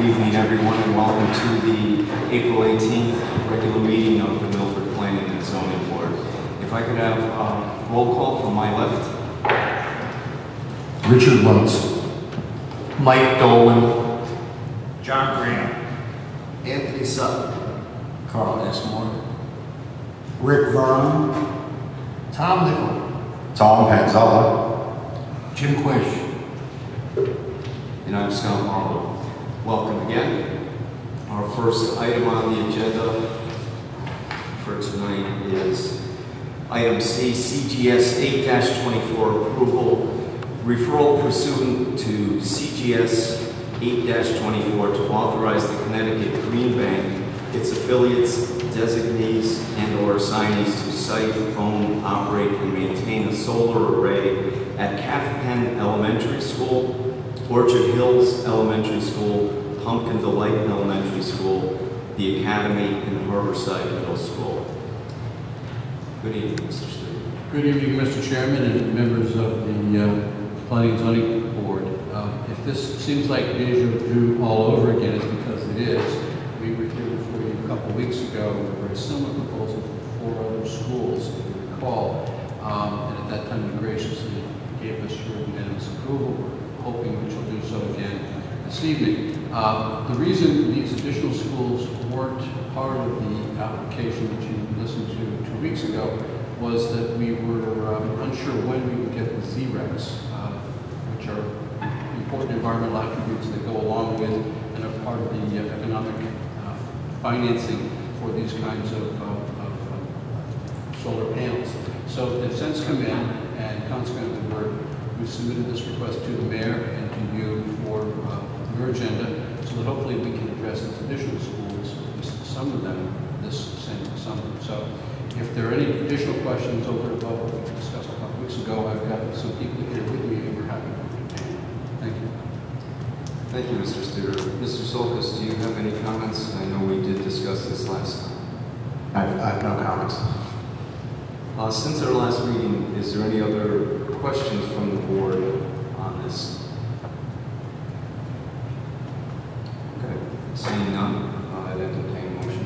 evening, everyone, and welcome to the April 18th regular meeting of the Milford Planning and Zoning Board. If I could have a roll call from my left. Richard Lutz. Mike Dolan. John Graham. Anthony Sutton. Carl S. Moore. Rick Vaughn. Tom Nickel. Tom Panzella. Jim Quish. And I'm Scott Marlowe. Welcome again. Our first item on the agenda for tonight is item C, CGS 8-24 approval, referral pursuant to CGS 8-24 to authorize the Connecticut Green Bank, its affiliates, designees, and/or assignees to site, own, operate, and maintain a solar array at Calf Elementary School, Orchard Hills Elementary School, Pumpkin Delight Elementary School, the Academy, and Harborside Middle School. Good evening, Mr. Stewart. Good evening, Mr. Chairman and members of the Planning and Zoning Board. If this seems like déjà vu all over again, it's because it is. We were here before you a couple of weeks ago with a very similar proposal for 4 other schools, if you recall. And at that time, you graciously gave us your unanimous approval. We're hoping that you'll do so again this evening. The reason these additional schools weren't part of the application that you listened to 2 weeks ago was that we were unsure when we would get the ZRECs, which are important environmental attributes that go along with and are part of the economic financing for these kinds of solar panels. So they've since come in, and consequently we submitted this request to the mayor and to you for your agenda, so that hopefully we can address these additional schools, at least some of them, this same summer. So if there are any additional questions over and above what we discussed a couple weeks ago, I've got some people here with me and we're happy to entertain. Thank you. Thank you, Mr. Stewart. Mr. Solkis, do you have any comments? I know we did discuss this last time. I have no comments. Since our last meeting, is there any other questions from the board on this? Okay, seeing none, I'd entertain a motion.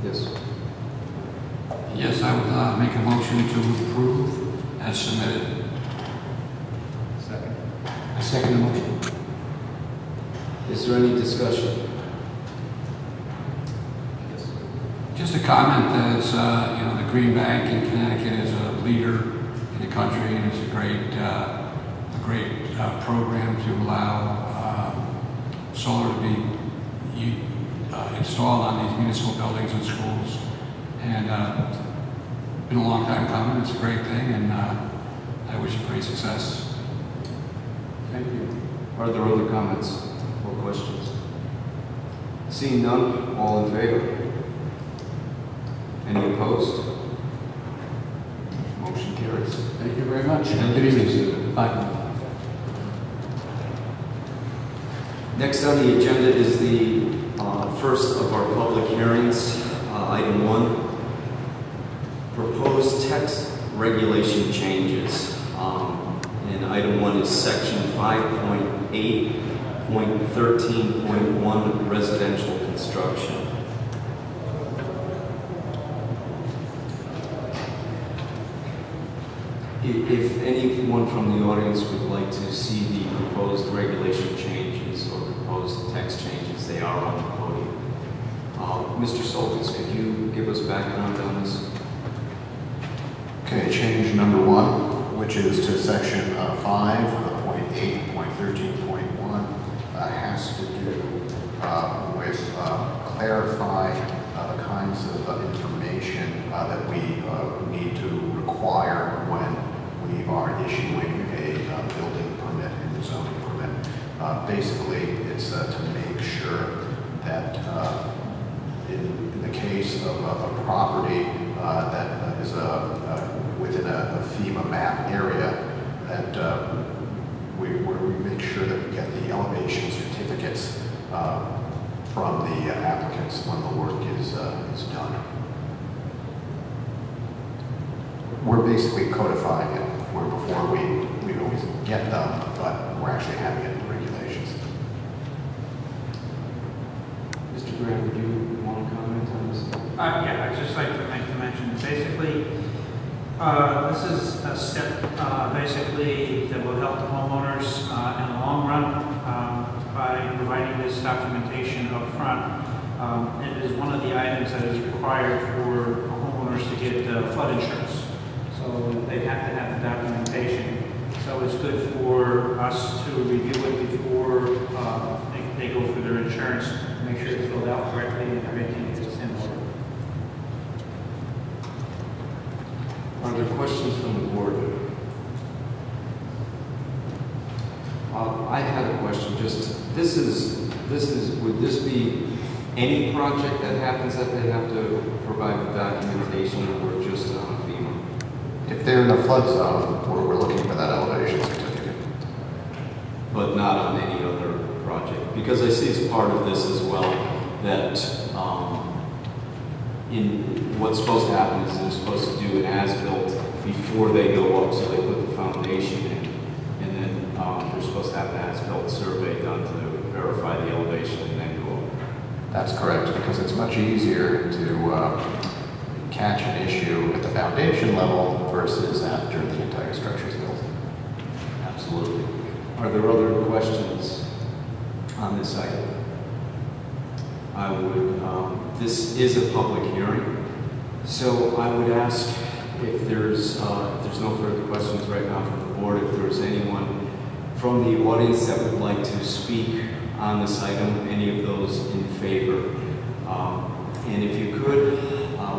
Yes. Yes, I would make a motion to approve as submitted. Second. I second the motion. Is there any discussion? Just a comment that it's, the Green Bank in Connecticut is a leader in the country, and it's a great program to allow solar to be installed on these municipal buildings and schools. And it's been a long time coming. It's a great thing, and I wish it great success. Thank you. Are there other comments or questions? Seeing none, all in favor? Any opposed? Motion carries. Thank you very much. Thank Good you, evening. Bye. Next on the agenda is the first of our public hearings, item 1, proposed text regulation changes. And item 1 is section 5.8.13.1 residential construction. If anyone from the audience would like to see the proposed regulation changes or proposed text changes, they are on the podium. Mr. Solkis, could you give us background on this? Okay, change number 1, which is to section 5.8.13.1, has to do with clarifying the kinds of information that we need to require when we are issuing a building permit and zoning permit. Basically, it's to make sure that in the case of a property that is within a FEMA map area, that we make sure that we get the elevation certificates from the applicants when the work is done. We're basically codifying it, where before we always get them, but we're actually having it in the regulations. Graham, would you want to comment on this? Yeah, I'd just like to make the mention, basically, this is a step, basically, that will help the homeowners in the long run by providing this documentation up front. It is one of the items that is required for homeowners to get flood insurance. So they have to have the documentation. So it's good for us to review it before they go through their insurance, to make sure it's filled out correctly and everything is in order. Are there questions from the board? I had a question. Just would this be any project that happens that they have to provide the documentation, or just on FEMA? If they're in the flood zone, we're looking for that elevation certificate. But not on any other project? Because I see as part of this as well that in what's supposed to happen is they're supposed to do an as-built before they go up, so they put the foundation in, and then they're supposed to have an as-built survey done to verify the elevation and then go up. That's correct, because it's much easier to catch an issue at the foundation level versus after the entire structure is built. Absolutely. Are there other questions on this item? I would, this is a public hearing, so I would ask if there's no further questions right now from the board, if there's anyone from the audience that would like to speak on this item, any of those in favor. And if you could,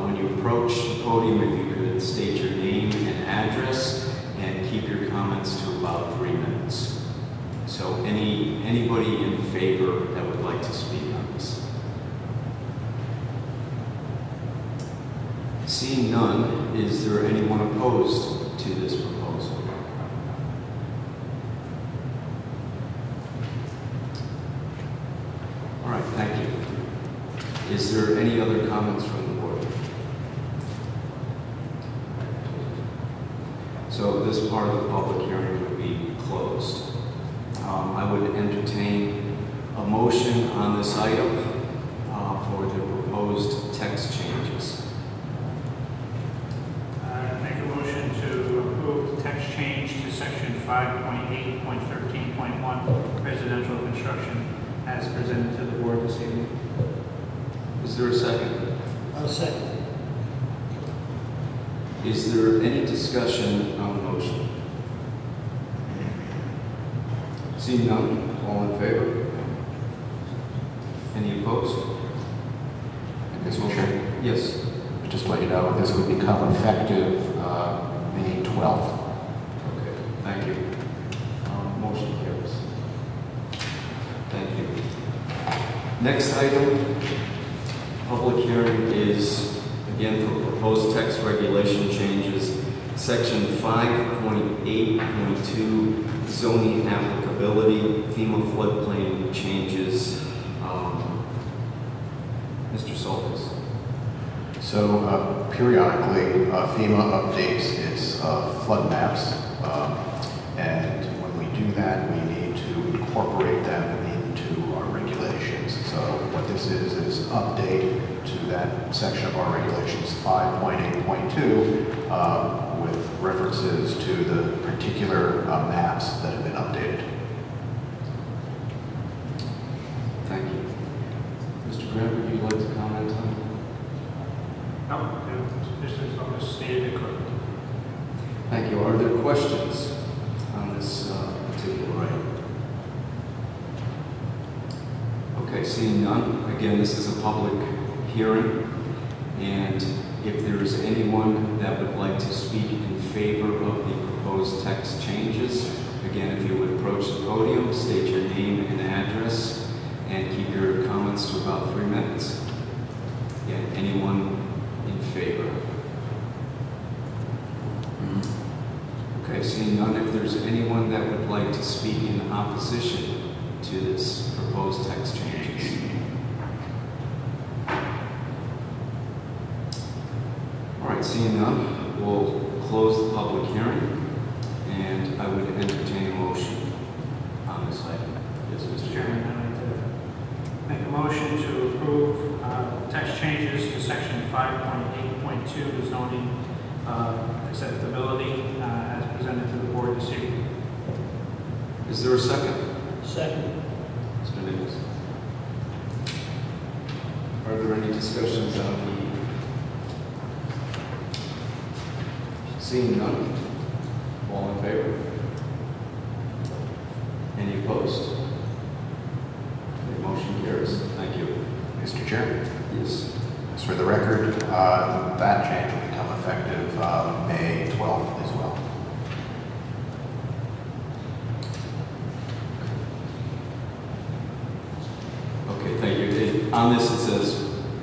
when you approach the podium, if you could state your name and address and keep your comments to about 3 minutes. So anybody in favor that would like to speak on this? Seeing none, is there anyone opposed to this proposal? All right, thank you. Is there any other comments from the board? So this part of the public hearing would be closed. I would entertain a motion on this item for the proposed text changes. Make a motion to approve the text change to section 5.8.13.1 residential construction as presented to the board this evening. Is there a second? I'll second. Is there any discussion on the motion? Seeing none, all in favor? Any opposed? Mr. Chair, Yes. just to let you know, this would become effective May 12th. Okay, thank you. Motion carries. Thank you. Next item, public hearing is, again, for proposed text regulation changes, section 5.8.2, zoning applicability, FEMA floodplain changes. Mr. Soltis. So periodically, FEMA updates its flood maps, and when we do that, we need to incorporate them into our regulations. So what this is update to that section of our regulations, 5.8.2, with references to the particular maps that have been updated. Thank you. Mr. Graham, would you like to comment on that? No, this is stated correctly. Thank you. Are there questions on this particular item? Okay, seeing none. Again, this is a public hearing, and if there is anyone that would like to speak in favor of the proposed text changes, again, if you would approach the podium, state your name and address, and keep your comments to about 3 minutes. Again, anyone in favor? Okay, seeing none, if there's anyone that would like to speak in opposition to this proposed text changes. All right, seeing none, we'll close the public hearing, and I would entertain a motion on this item. Yes, Mr. Chairman. Make a motion to approve acceptability as presented to the board this evening. Is there a second? Second. Mr. Nichols. Are there any discussions on the? Seeing none. All in favor? Any opposed? The motion carries. Thank you. Mr. Chairman, Yes. just for the record, that change will become effective May 12th as well. Okay, thank you. On this, it says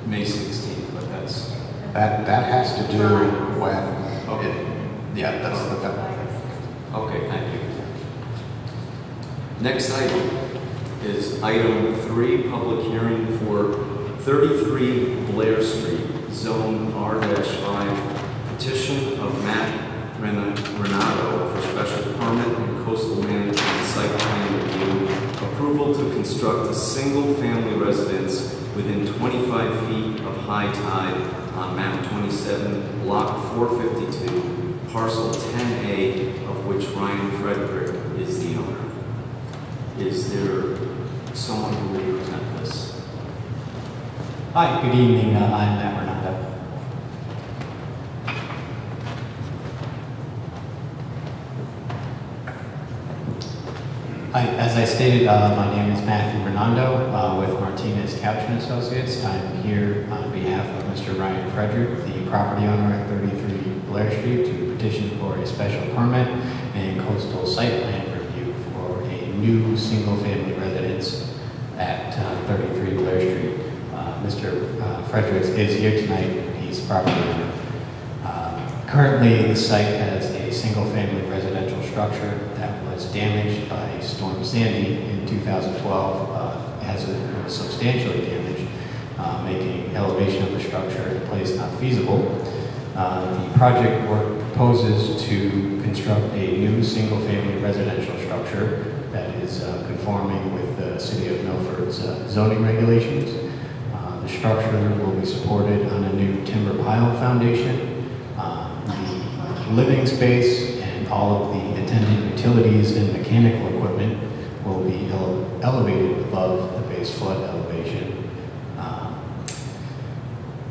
May 16th, but that's, That has to do when Okay. yeah, that's the, okay, thank you. Next item is item 3, public hearing for 33 Blair Street, Zone R-5, petition of Matt Renato for special permit and coastal management site plan review, approval to construct a single-family residence within 25 feet of high tide on map 27, block 452, parcel 10A, of which Ryan Frederick is the owner. Is there someone who will present this? Hi, good evening. I'm Matt Renato. Hi, as I stated, my name is Matthew Renato with Martinez Couch and Associates. I'm here on behalf of Mr. Ryan Frederick, the property owner at 33 Blair Street, to petition for a special permit and coastal site plan review for a new single-family residence at 33 Blair Street. Mr. Fredericks is here tonight. He's property owner. Currently, the site has a single-family residential structure that was damaged by Storm Sandy in 2012. It was substantially damaged, making elevation of the structure in place not feasible. The project work proposes to construct a new single-family residential structure that is conforming with the City of Milford's zoning regulations. The structure will be supported on a new timber pile foundation. The living space and all of the attendant utilities and mechanical equipment will be elevated above the base flood elevation.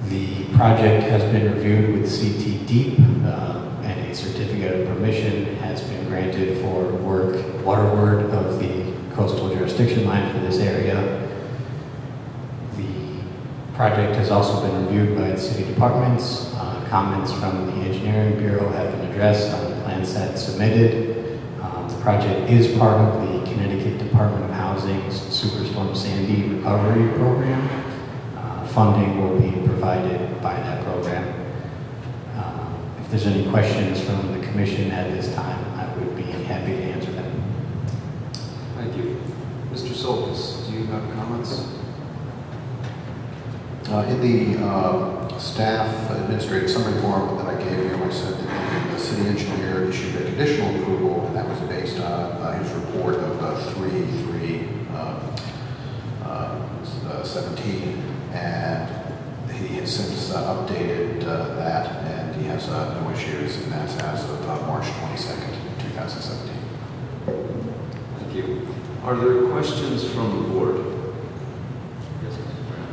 The project has been reviewed with CT Deep, and a certificate of permission has been granted for waterward of the coastal jurisdiction line for this area. The project has also been reviewed by the city departments. Comments from the Engineering Bureau have been addressed on the plan set submitted. The project is part of the Connecticut Department of Housing's Superstorm Sandy Recovery Program. Funding will be provided by that program. If there's any questions from the commission at this time, I would be happy to answer them. Thank you. Mr. Soltis, do you have comments? in the staff administrative summary form that I gave you, I said that the city engineer issued a conditional approval, and that was based on his report of 3/3/17, and he has since updated that, and he has no issues, and that's as of March 22nd, 2017. Thank you. Are there questions from the board?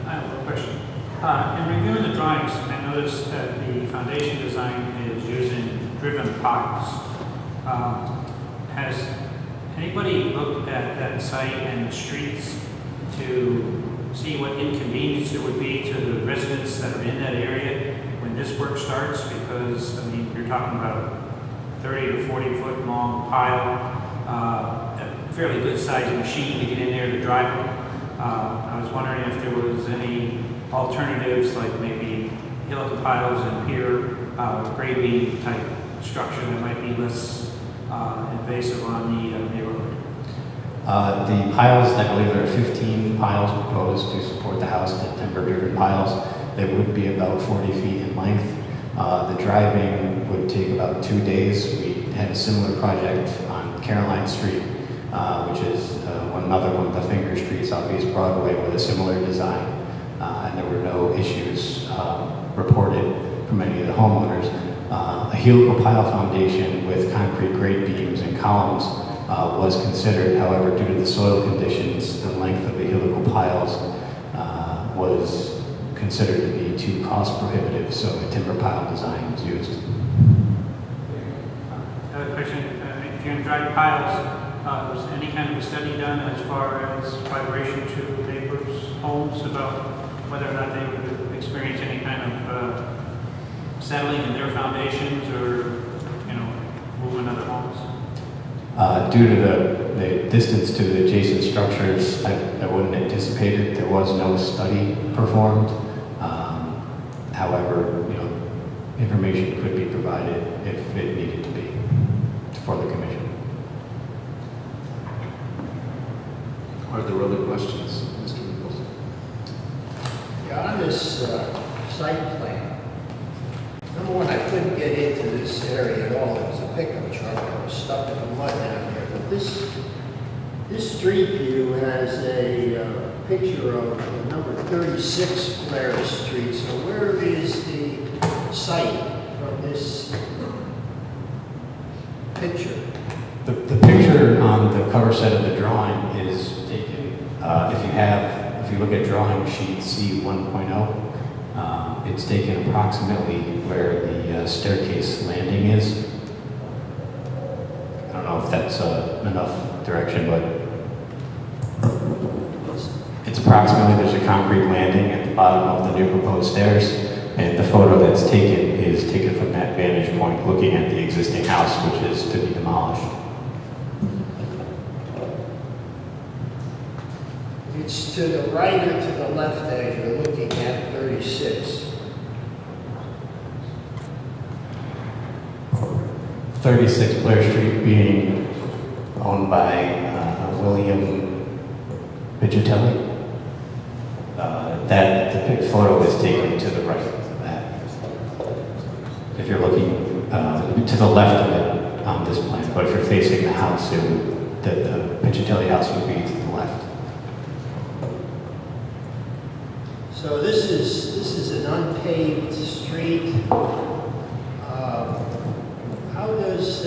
I have a question. In reviewing the drawings, I noticed that the foundation design is using driven piles. Has anybody looked at that site and the streets to see what inconvenience it would be to the residents that are in that area when this work starts? Because, I mean, you're talking about a 30 to 40 foot long pile, a fairly good sized machine to get in there to drive it. I was wondering if there was any alternatives, like maybe helical piles and pier grade beam type structure that might be less invasive on the neighborhood. The piles, I believe there are 15 piles proposed to support the house, the timber-driven piles. They would be about 40 feet in length. The driving would take about 2 days. We had a similar project on Caroline Street, which is another one of the finger streets off East Broadway with a similar design. And there were no issues reported from any of the homeowners. A helical pile foundation with concrete grade beams and columns was considered. However, due to the soil conditions, the length of the helical piles was considered to be too cost prohibitive, so a timber pile design was used. Another question, if you're going to drive piles, was any kind of a study done as far as vibration to neighbors' homes about whether or not they would experience any kind of settling in their foundations or, moving other homes? Due to the distance to the adjacent structures, I wouldn't anticipate it. There was no study performed. However, information could be provided if it needed to be for the commission. Are there other questions, Mr. Nichols? Yeah, on this site plan, number one, I couldn't get into this area at all. There was a pickup truck that was stuck in the mud down here. But this street view has a picture of number 36 Blair Street. So where is the site from this picture? The picture on the cover set of the drawing is taken, if you look at drawing sheet C 1.0, it's taken approximately where the staircase landing is. I don't know if that's enough direction, but it's approximately, there's a concrete landing at the bottom of the new proposed stairs, and the photo that's taken is taken from that vantage point looking at the existing house, which is to be demolished. It's to the right or to the left as you're looking at 36? 36 Blair Street being owned by William Vigitelli. The photo is taken to the right of that. If you're looking to the left of it on this plan, but if you're facing the house, the Vigitelli house would be to the left. So this is an unpaved street. How does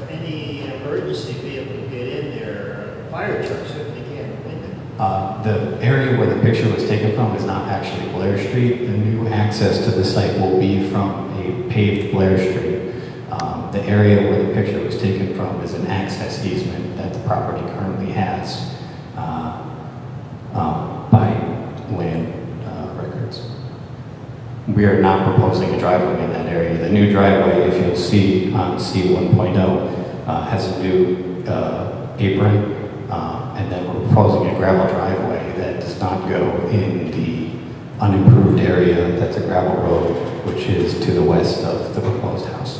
any emergency vehicle get in there? Fire truck certainly can't go in there. The area where the picture was taken from is not actually Blair Street. The new access to the site will be from a paved Blair Street. The area where the picture was taken from is an access easement that the property currently has by land records. We are not proposing a driveway in that area. The new driveway, if you'll see on C 1.0, has a new apron, and then we're proposing a gravel driveway that does not go in the unimproved area that's a gravel road, which is to the west of the proposed house.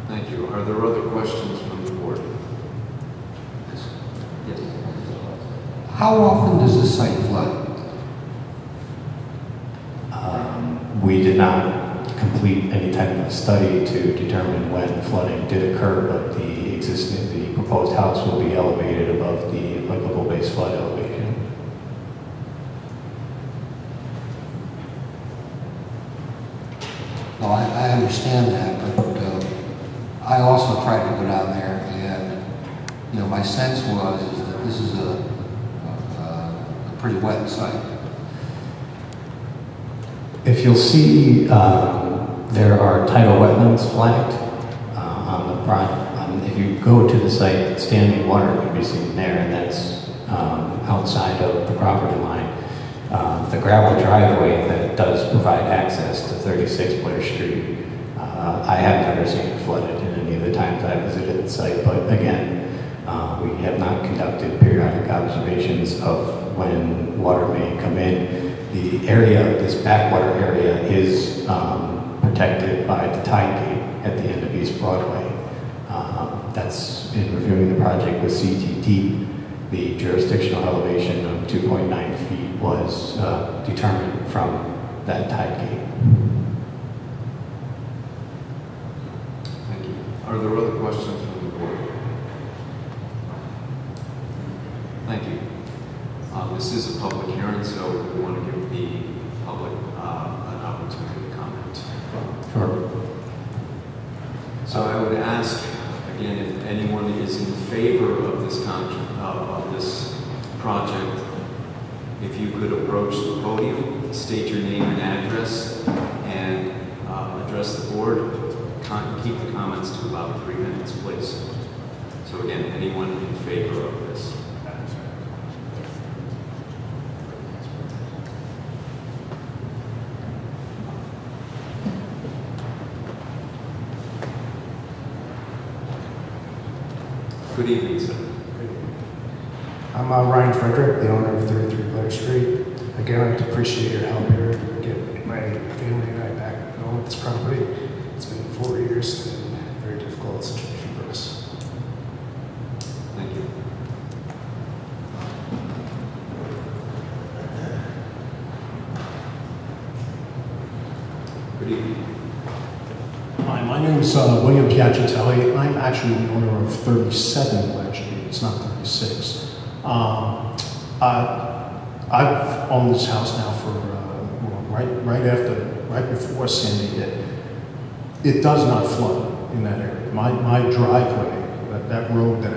Thank you. Are there other questions from the board? Yes. How often does the site flood? We did not complete any type of study to determine when flooding did occur, but the proposed house will be elevated above the applicable base flood elevation. No, I understand that, but I also tried to go down there, and my sense was that this is a pretty wet site. If you'll see, there are tidal wetlands flagged on the project. If you go to the site, standing water can be seen there, and that's outside of the property line. The gravel driveway that does provide access to 36 Blair Street, I have never seen it flooded in any of the times I visited the site, but again, we have not conducted periodic observations of when water may come in. The area, this backwater area, is protected by the tide gate at the end of East Broadway. That's in reviewing the project with CTD. The jurisdictional elevation of 2.9 feet was determined from that tide gate. Thank you. Are there other questions from the board? Thank you. This is a public hearing, so we want to give the public an opportunity to comment. Sure. So I would ask, again, if anyone is in favor of this project, if you could approach the podium, state your name and address, and address the board. Keep the comments to about 3 minutes, please. So again, anyone in favor of this? Good evening, sir. I'm Ryan Frederick, the owner of 33 Blair Street. Again, I'd like to appreciate your help here to get my family and I back home with this property. It's been 4 years and a very difficult situation for us. Thank you. Good evening. Hi, my name is William Piacentelli. I'm actually the owner of 37 Blair Street. It's not 36. I've owned this house now for right before Sandy hit. It does not flood in that area. My driveway, that road that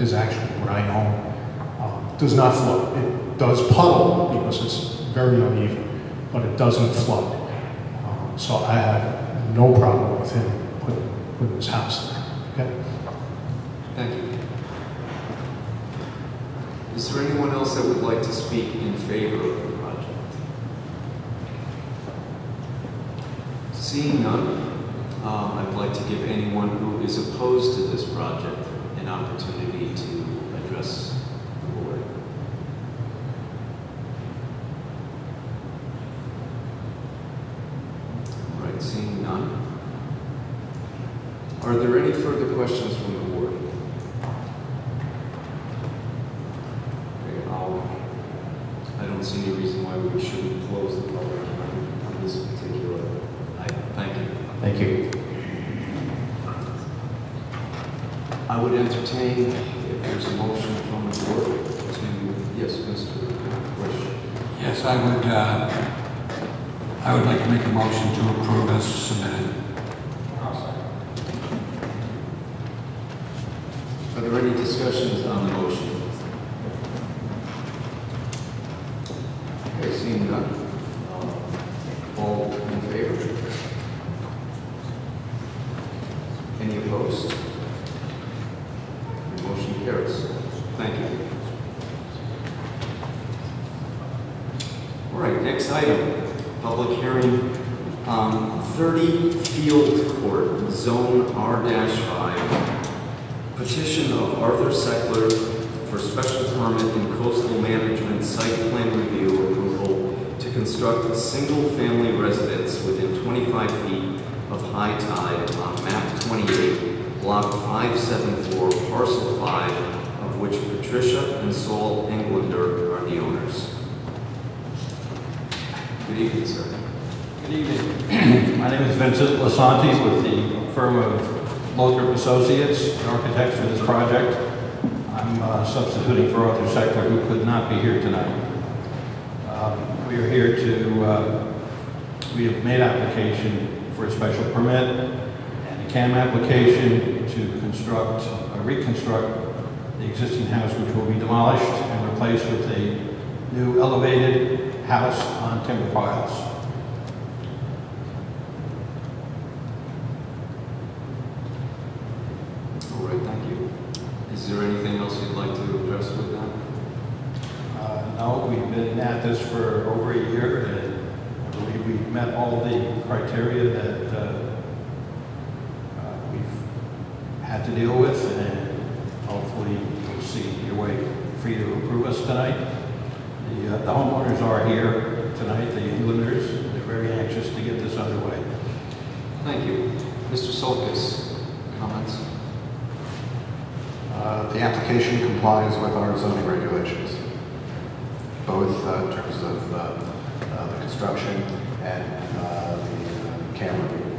is actually what I own, does not flood. It does puddle because it's very uneven, but it doesn't flood. So I have no problem with him putting his house there. Okay. Thank you. Is there anyone else that would like to speak in favor of the project? Seeing none, I'd like to give anyone who is opposed to this project an opportunity to address the board. All right, seeing none. Are there any further questions from the board? I don't see any reason why we shouldn't close the public hearing on this particular item. Thank you. Thank you. I would entertain, if there's a motion from the board, to, yes, Mr. Question. Yes, I would like to make a motion to approve as submitted. Are there any discussions on the motion? Okay, seeing none. All in favor? Any opposed? The motion carries. Thank you. All right, next item, public hearing, 30 Field Court, Zone R-5, petition of Arthur Seckler for special permit and coastal management site plan review approval to construct a single-family residence within 25 feet of high tide on map 28, block 574, parcel 5, of which Patricia and Saul Englander are the owners. Good evening, sir. Good evening. My name is Vincent Lasanti with the firm of Lothrop Associates, architects for this project. I'm substituting for Arthur Seckler, who could not be here tonight. We are here to, we have made application for a special permit and a CAM application to construct, reconstruct the existing house, which will be demolished and replaced with a new elevated house on timber piles. All right, thank you. Is there anything else you'd like to address with that? No, we've been at this for over a year, and I believe we've met all the criteria that we've had to deal with, and hopefully you'll see your way free to approve us tonight. The homeowners are here tonight, the Englanders. They're very anxious to get this underway. Thank you. Mr. Solkis, comments? The application complies with our zoning regulations, both in terms of the construction and the CAM review.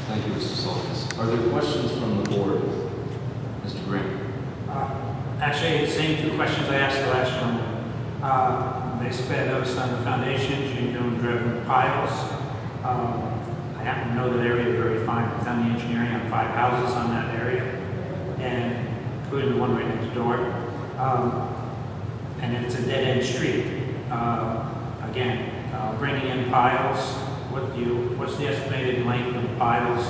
Thank you, Mr. Solkis. Are there questions from the board? Mr. Green? Actually, the same two questions I asked the last gentleman. Basically, I noticed on the foundations, you're doing driven piles. I happen to know that area very fine. I've done the engineering on 5 houses on that area, and including the one right next door. And it's a dead-end street. Again, bringing in piles, what's the estimated length of the piles?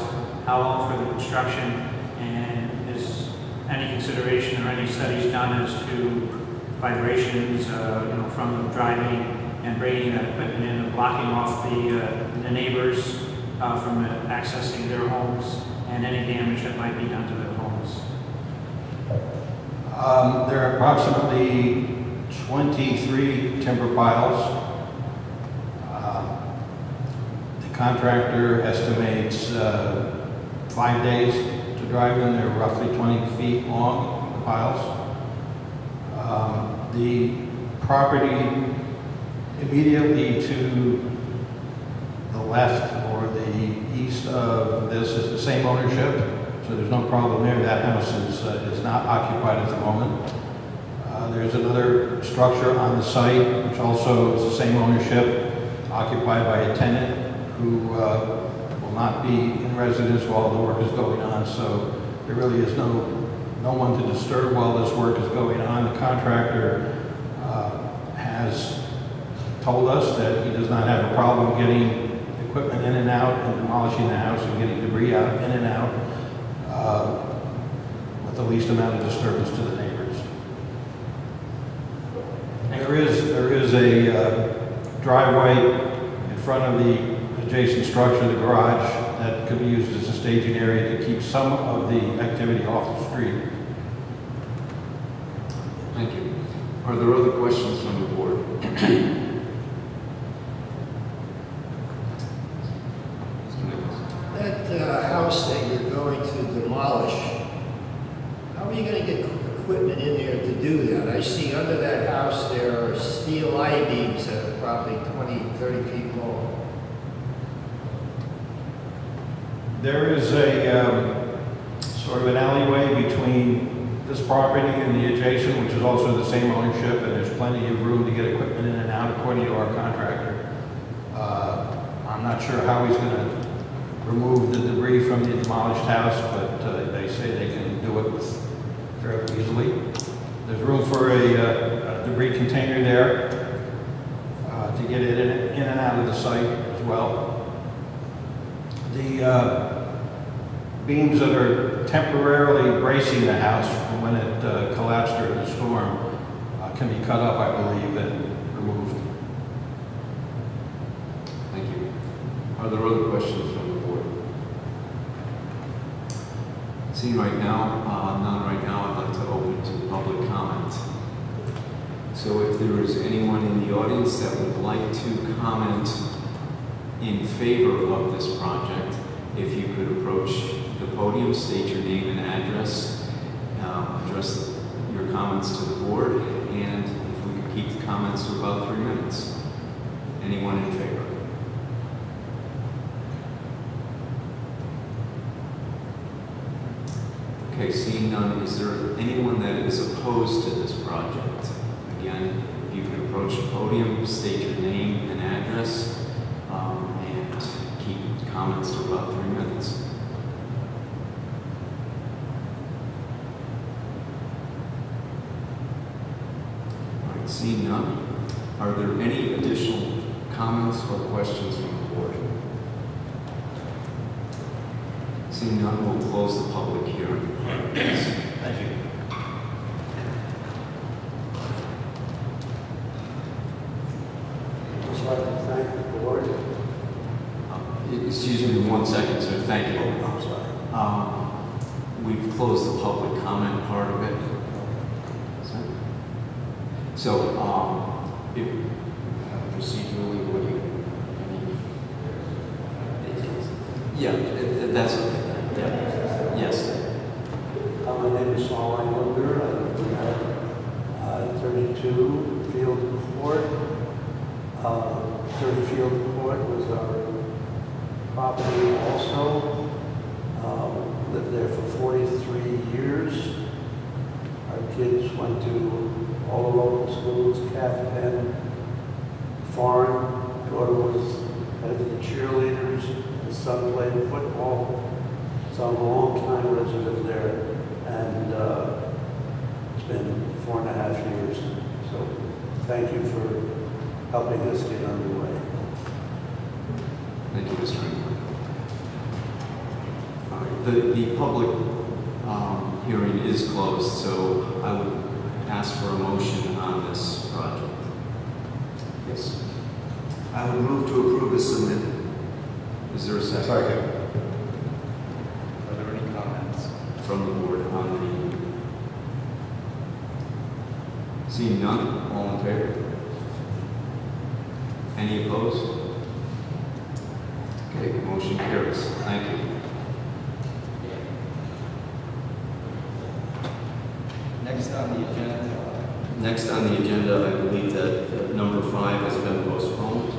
How long for the construction? And is any consideration or any studies done as to vibrations, from driving and bringing that equipment in and blocking off the neighbors from accessing their homes and any damage that might be done to their homes? There are approximately 23 timber piles. The contractor estimates 5 days to drive them. They're roughly 20 feet long, the piles. The property immediately to the left or the east of this is the same ownership, so there's no problem there. That house is not occupied at the moment. There's another structure on the site which also is the same ownership, occupied by a tenant who will not be in residence while the work is going on, so there really is no one to disturb while this work is going on. The contractor has told us that he does not have a problem getting equipment in and out and demolishing the house and getting debris out, in and out, with the least amount of disturbance to the neighbors. There is a driveway in front of the adjacent structure, the garage, that could be used as a staging area to keep some of the activity off the street. Thank you. Are there other questions from the board? That house that you're going to demolish, how are you going to get equipment in there to do that? I see under that house there are steel I-beams that are probably 20, 30 feet long. There is a sort of an alleyway between this property and the adjacent, which is also the same ownership, and there's plenty of room to get equipment in and out according to our contractor. I'm not sure how he's going to remove the debris from the demolished house, but they say they can do it fairly easily. There's room for a debris container there to get it in and out of the site as well. The beams that are temporarily bracing the house from when it collapsed during the storm can be cut up, I believe, and removed. Thank you. Are there other questions from the board? Seeing right now, none right now, I'd like to open to public comment. So if there is anyone in the audience that would like to comment in favor of this project, if you could approach the podium, state your name and address, address your comments to the board, and if we could keep the comments to about 3 minutes. Anyone in favor? Okay, seeing none, is there anyone that is opposed to this project? Again, if you could approach the podium, state your name and address, and keep comments to about 3 minutes. All right, seeing none, are there any additional comments or questions from the board? Seeing none, we'll close the public hearing. Thank you. I'd just like to thank the board. Excuse me 1 second, sir. Thank you. I'm sorry. We've closed the public comment part of it. So, if, procedurally, what do you, yeah, that's okay. Yeah. Yes. My name is Saul Englander. I live at 32 Field Court. 30 Field Court was our property also. Lived there for 43 years. Our kids went to all the local schools, Cath Penn, foreign. Daughter was head of the cheerleaders. The son played football. So I'm a long-time resident there, and it's been 4.5 years. So thank you for helping us get underway. Thank you, Mr. Ringler. All right, the public hearing is closed, so I would ask for a motion on this project. Yes. I would move to approve as submitted. Is there a second? Second. Are there any comments? From the board on the... Seeing none, all in favor? Any opposed? Okay, motion carries. Thank you. Next on the agenda. Next on the agenda, I believe that number 5 has been postponed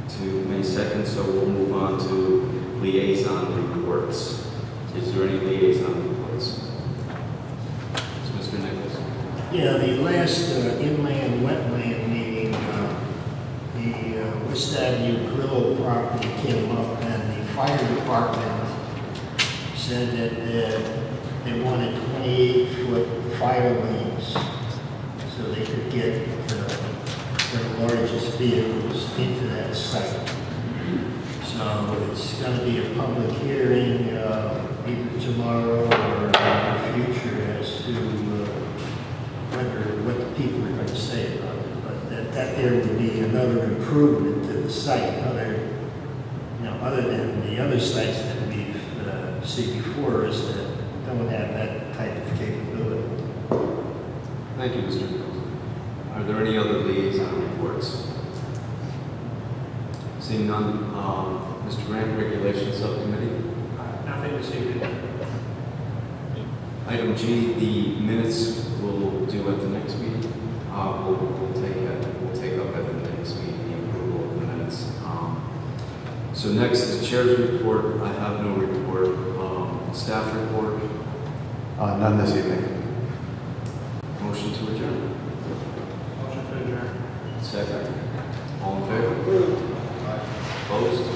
to May 2nd, so we'll move on to liaison reports. Is there any liaison reports? Mr. Nichols. Yeah, the last inland wetland meeting, the West Avenue Grill property came up, and the fire department said that they wanted 28-foot fire lanes so they could get their largest vehicles into that site. So it's going to be a public hearing either tomorrow or in the future as to what the people are going to say about it. But that there would be another improvement to the site, other than the other sites that we've seen before us that don't have that type of capability. Thank you, Mr. Nichols. Are there any other liaison reports? Seeing none, Mr. Grant, Regulation Subcommittee. Nothing this evening. Item G, the minutes we'll do at the next meeting. We'll take up at the next meeting the approval of the minutes. So next is Chair's report. I have no report. Staff report. None this evening. Motion to adjourn. Motion to adjourn. Second. All in favor? Opposed?